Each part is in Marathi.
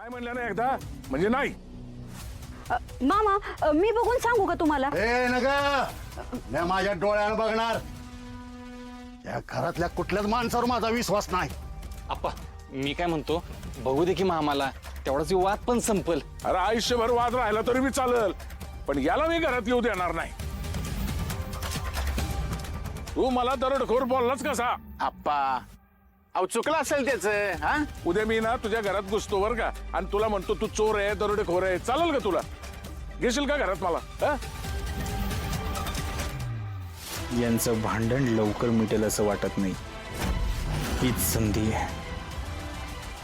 नाही म्हणलं ना एकदा म्हणजे नाही. मामा मी बघून सांगू का तुम्हाला? ए नका मी माझ्या डोळ्यानं बघणार. या घरातल्या कुठल्याच माणसावर माझा विश्वास नाही. आप्पा मी काय म्हणतो बघू दे की मामाला तेवढाच वाद पण संपल. अरे आयुष्यभर वाद राहिला तरी मी चालेल पण याला मी घरात येऊ देणार नाही. तू मला दरोडखोर बोललाच कसा? आप्पा अहो चुकलं असेल त्याचं. हा उद्या मी ना तुझ्या घरात घुसतो बर का आणि तुला म्हणतो तू चोर आहे दरोडेखोर आहे चालेल का तुला? घेशील का घरात मला? हा? यांचं भांडण लवकर मिटेल असं वाटत नाही. हीच संधी आहे.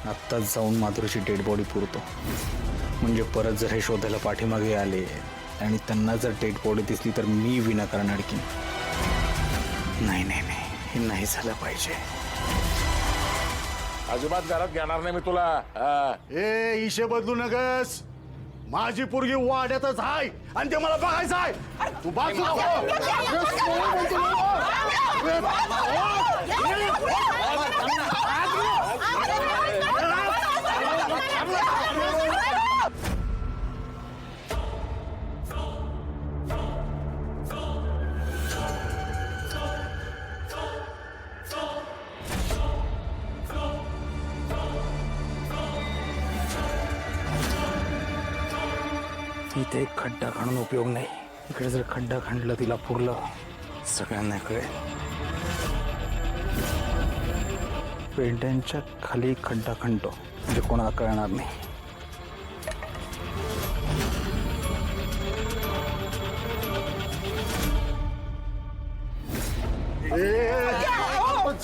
आत्ताच जाऊन माधुरीची डेड बॉडी पुरतो म्हणजे परत जर हे शोधायला पाठीमागे आले आणि त्यांना जर डेड बॉडी दिसली तर मी विनाकारण अडकीन. नाही नाही नाही हे नाही झालं पाहिजे. अजिबात घरात घेणार नाही मी तुला. हा. ए इशे बदलू नगस. माझी पोरगी वाड्यातच आहे आणि ते मला बघायचं आहे. तू बाजूला इथे एक खड्डा खणून उपयोग नाही. इकडे जर खड्डा खणलं तिला पुरलं सगळ्यांना कळेल. पेंट्यांच्या खाली खड्डा खणतो म्हणजे कोणाला कळणार नाही.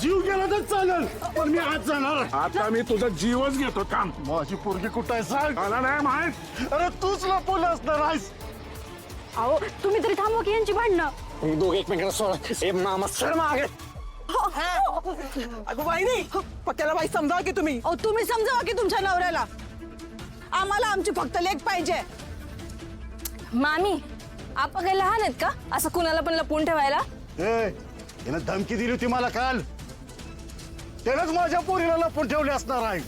जीव गेला तर चालेल पण मी आज जाणार. आता मी तुझा जीवच घेतो. थांब. माझी पोरगी कुठं आहे सांग. मला नाही माहित. अरे तूच लपवलं असणार आहेस. अहो तुम्ही तरी थांबवा की यांची भांडणं. तुम्ही दोघे एकमेकांना सोडा. ए मामा सर मागे. अगं वाहिनी पक्याला बाई समजावा की तुम्ही. अहो तुम्ही समजावा की तुमच्या नवऱ्याला. आम्हाला आमची फक्त लेक पाहिजे. मामी आपण काही लहान आहेत का असं कुणाला पण लपवून ठेवायला? यानं धमकी दिली होती मला काल. त्यानंच माझ्या पोरीला लपवून ठेवले असणार आहे.